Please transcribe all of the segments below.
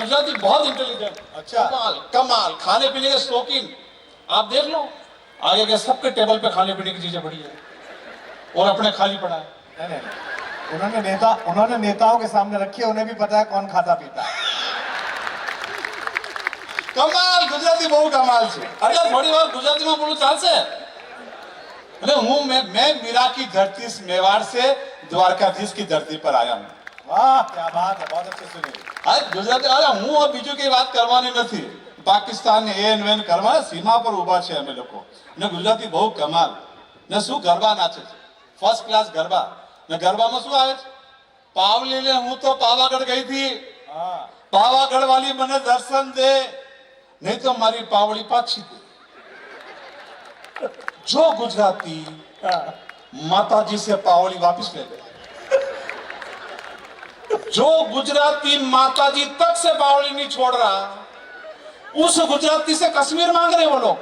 गुजराती बहुत इंटेलिजेंट। अच्छा। कमाल कमाल, खाने पीने के शौकीन। आप देख लो आगे के सबके टेबल पे खाने पीने की चीजें पड़ी है और अपने खाली पड़ा है। नहीं, उन्होंने नेताओं के सामने रखी है, उन्हें भी पता है कौन खाता पीता है। कमाल, गुजराती बहु कमाल છે। એટલે થોડી વાર ગુજરાતીમાં બોલું ચાલશે? એટલે मैं मीरा की धरती मेवाड़ से द्वारकाधीश की धरती पर आया हूँ। वाह क्या बात है, बहुत अच्छे सुनिए। आज गुजराती अरे હું બીજું કઈ વાત કરવાની નથી। પાકિસ્તાન એન વેન કરવા સીમા પર ઊભા છે અમે લોકો ને ગુજરાતી બહુ કમાલ ને શું ગરબા નાચે છે, ફર્સ્ટ ક્લાસ ગરબા ને ગરબામાં શું આવે છે? પાવલી લે હું તો પાવાગઢ ગઈ थी, हाँ પાવાગઢ વાલી મને દર્શન દે, नहीं तो मारी पावड़ी पाछी दे। जो गुजराती माताजी से पावड़ी वापस ले ले, जो गुजराती माताजी तक से पावड़ी नहीं छोड़ रहा, उस गुजराती से कश्मीर मांग रहे वो लोग।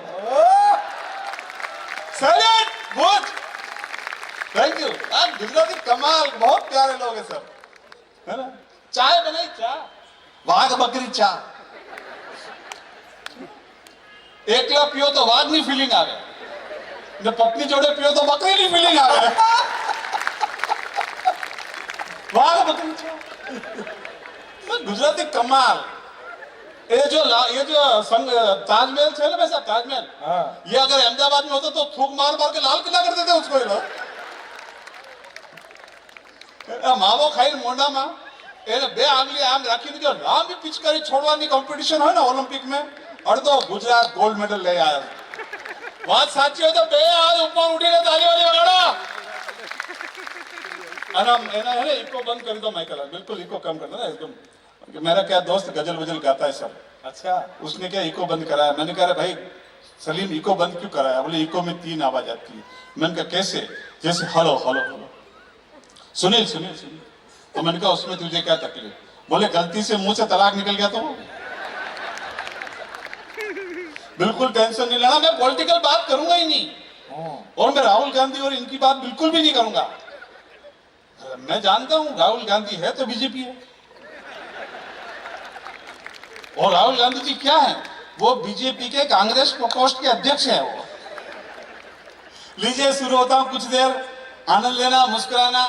Salute, good, thank you. आज गुजराती कमाल, बहुत प्यारे लोग हैं सब, है ना। चाय बनाई, चाय वाघ बकरी चाय, एकला पियो तो वाघनी फीलिंग आवे ने पत्नी जोड़े पियो तो बकरीनी फीलिंग आवे। वाघ बकरी चाय, गुजराती कमाल। ये जो ताजमहल है ना, वैसा ताजमहल, हाँ। ये अगर अहमदाबाद में होता तो थूक मार मार के लाल किला कर देते उसको। ये लोग मावो खाई मोंडा में એને બે આંગળી આમ રાખીને જો લાંબી પિચકારી છોડવાની કોમ્પિટિશન હોય ને ઓલિમ્પિક में, અડધો ગુજરાત ગોલ્ડ મેડલ લઈ આવ્યા। વાત સાચી હોય તો બે હાથ ઉપર ઉઠીને તાળી વાળી વગાડો। અને એના है इको बंद कर दो माइकल, बिल्कुल इको कम कर दो ना एकदम। मेरा क्या दोस्त गजल वजल गाता है सब, अच्छा, उसने क्या इको बंद कराया। मैंने कहा भाई सलीम इको बंद क्यों कराया? बोले इको में 3 आवाज आती है। मैंने कहा कैसे? जैसे hello hello hello, Sunil Sunil Sunil. तो मैंने कहा उसमें तुझे क्या तकलीफ? बोले गलती से मुंह से तलाक निकल गया तो? बिल्कुल टेंशन नहीं लेना, मैं पॉलिटिकल बात करूंगा ही नहीं, और मैं राहुल गांधी और इनकी बात बिल्कुल भी नहीं करूंगा। मैं जानता हूं राहुल गांधी है तो बीजेपी है, और राहुल गांधी जी क्या है? वो बीजेपी के कांग्रेस प्रकोष्ठ के अध्यक्ष हैं वो। लीजिए शुरू होता हूं, कुछ देर आनंद लेना, मुस्कुराना,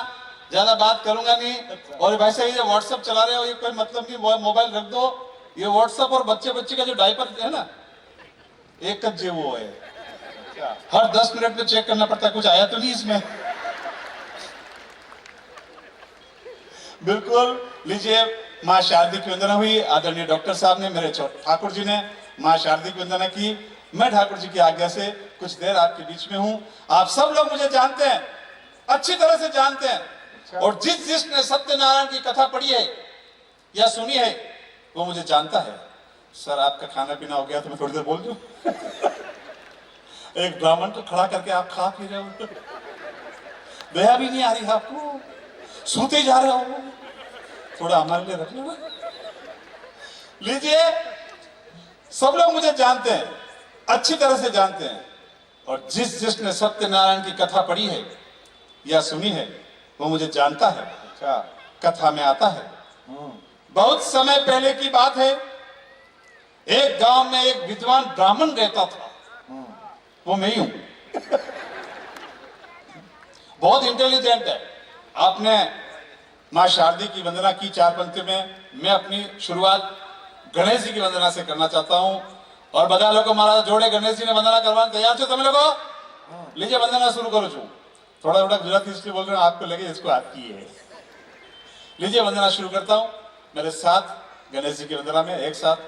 ज्यादा बात करूंगा नहीं। और भाई साहब ये व्हाट्सएप चला रहे हो ये कोई मतलब नहीं, मोबाइल रख दो। ये व्हाट्सएप और बच्चे का जो डायपर है ना, एक जे वो है, हर 10 मिनट में चेक करना पड़ता है कुछ आया तो नहीं इसमें। बिल्कुल, लीजिए माँ शारदी की वंदना हुई। आदरणीय डॉक्टर साहब ने, मेरे ठाकुर जी ने माँ शारदी की वंदना की। मैं ठाकुर जी की आज्ञा से कुछ देर आपके बीच में हूँ। आप सब लोग मुझे जानते हैं, अच्छी तरह से जानते हैं, और जिसने सत्यनारायण की कथा पढ़ी है या सुनी है वो मुझे जानता है। सर आपका खाना पीना हो गया तो मैं थोड़ी देर बोल दूं? एक ब्राह्मण को खड़ा करके आप खा पी रहे हो, दया भी नहीं आ रही है आपको, सोते जा रहे हो, थोड़ा हमारे लिए रख लो ना। लीजिए, सब लोग मुझे जानते हैं, अच्छी तरह से जानते हैं, और जिसने सत्यनारायण की कथा पढ़ी है या सुनी है वो मुझे जानता है। अच्छा, कथा में आता है, बहुत समय पहले की बात है, एक गांव में एक विद्वान ब्राह्मण रहता था, वो मैं ही हूं। बहुत इंटेलिजेंट है। आपने मां शारदी की वंदना की 4 पंक्ति में, मैं अपनी शुरुआत गणेश जी की वंदना से करना चाहता हूं। और બધા લોકો મારા જોડે ગણેશજીને વંદના કરવા તૈયાર છો તમે લોકો? लीजिए वंदना शुरू करो છું। थोड़ा थोड़ा गुजराती हिस्ट्री बोल रहे हैं, आपको लगे इसको आती है। लीजिए वंदना शुरू करता हूं मेरे साथ गणेश जी की वंदना में, एक साथ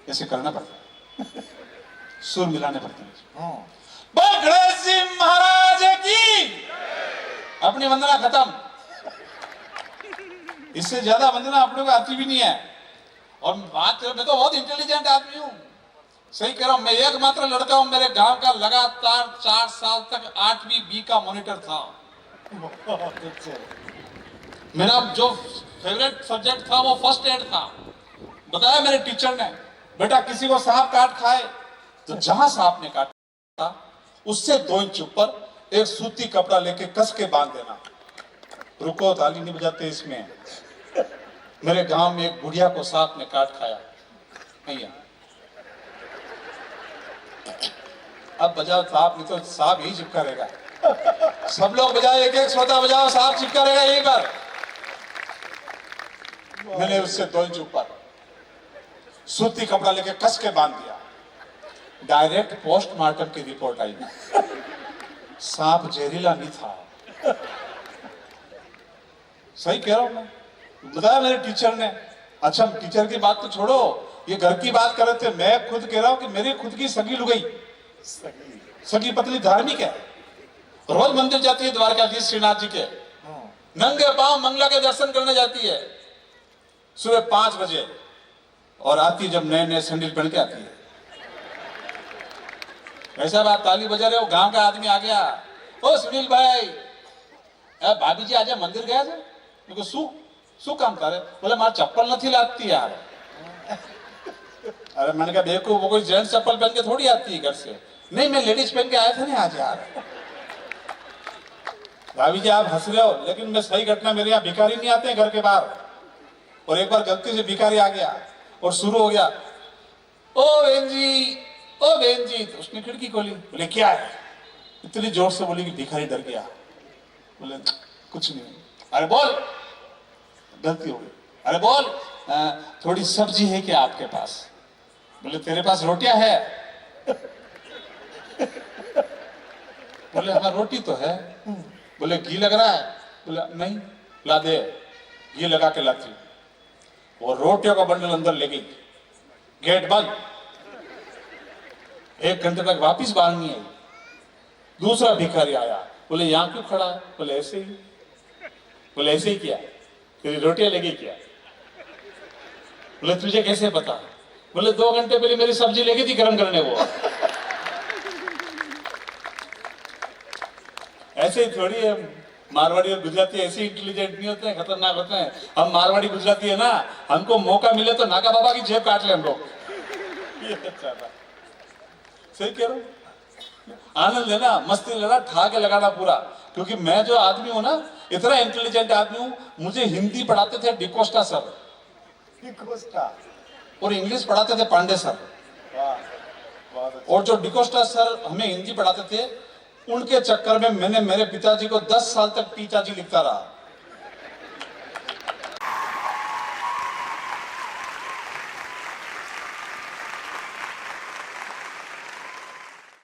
ऐसे करना पड़ता है, सुर मिलाने पड़ते हैं। बोल गणेश जी महाराज की। अपनी वंदना खत्म। इससे ज्यादा वंदना आप लोगों को आती भी नहीं है। और बात, मैं तो बहुत इंटेलिजेंट आदमी हूं, सही कह रहा हूं। मैं एकमात्र लड़का हूं मेरे गांव का, लगातार 4 साल तक 8वीं बी का मॉनिटर था। मेरा जो फेवरेट सब्जेक्ट था वो फर्स्ट एड था। बताया मेरे टीचर ने, बेटा किसी को सांप काट खाए तो जहां सांप ने काटा उससे 2 इंच ऊपर एक सूती कपड़ा लेके कस के बांध देना। रुको, ताली नहीं बजाते इसमें। मेरे गांव में एक बुढ़िया को सांप ने काट खाया। भैया अब बजाओ सांप, नहीं तो सांप ही चिपका रहेगा। सब लोग बजाओ, एक एक श्रोता बजाओ, सांप चिपका रहेगा यहीं पर। मैंने उससे 2 इंच ऊपर सूती कपड़ा लेके कस के बांध दिया। डायरेक्ट पोस्टमार्टम की रिपोर्ट आई। सांप जहरीला नहीं था। सही कह रहा हूं मैं, बताया मेरे टीचर ने। अच्छा टीचर की बात तो छोड़ो, ये घर की बात कर रहे थे। मैं खुद कह रहा हूं कि मेरी खुद की सगी लुगाई, सगी पत्नी धार्मिक है, रोज मंदिर जाती है द्वारकाधीश श्रीनाथ जी के, नंगे पांव मंगला के दर्शन करने जाती है सुबह 5 बजे, और आती जब नए नए सैंडल पहन के आती है। ऐसा बात ताली बजा रहे हो, गांव का आदमी आ गया, ओ सुनील भाई, भाभी जी आज मंदिर गया थे? मेरे को शू काम करे? बोले मार चप्पल नहीं लाती यार। अरे मैंने कहा देखो वो कोई जेंट्स चप्पल पहन के थोड़ी आती है घर से। नहीं मैं लेडीज पहन के आया था ना आज यार। भाभी जी आप हंस रहे हो, लेकिन मैं सही घटना, मेरे यहाँ भिखारी नहीं आते हैं घर के बाहर। और एक बार गलती से भिखारी आ गया और शुरू हो गया, ओ बहन जी, ओ बहन जी। तो उसने खिड़की खोली, बोले क्या है? इतनी जोर से बोली कि भिखारी डर गया। बोले कुछ नहीं। अरे बोल, गलती हो गई। अरे बोल, थोड़ी सब्जी है क्या आपके पास? बोले तेरे पास रोटियां है? बोले हाँ रोटी तो है। बोले घी लग रहा है? बोले नहीं। ला दे, घी लगा के लाती। वो रोटियों का बंडल अंदर ले गई, गेट बंद। 1 घंटे तक वापिस बाहर नहीं आई। दूसरा भिखारी आया, बोले यहाँ क्यों खड़ा है? बोले ऐसे ही। बोले ऐसे ही क्या? तेरी रोटियां लगी क्या? बोले तुझे कैसे पता? बोले 2 घंटे पहले मेरी सब्जी लेगी थी गर्म करने वो। ऐसे ही थोड़ी है, मारवाड़ी और गुजराती ऐसे इंटेलिजेंट नहीं होते हैं, खतरनाक होते हैं। हम मारवाड़ी गुजराती है ना, हमको मौका मिले तो नागा बाबा की जेब काट ले हम लोग। सही कह रहा हूं, आनंद लेना, मस्ती लेना, ठा के लगाना पूरा। क्योंकि मैं जो आदमी हूं ना, इतना इंटेलिजेंट आदमी हूं, मुझे हिंदी पढ़ाते थे डिकोस्टा सर, और इंग्लिश पढ़ाते थे पांडे सर। और जो डिकोस्टा सर हमें हिंदी पढ़ाते थे, उनके चक्कर में मैंने मेरे पिताजी को 10 साल तक पिताजी लिखता रहा।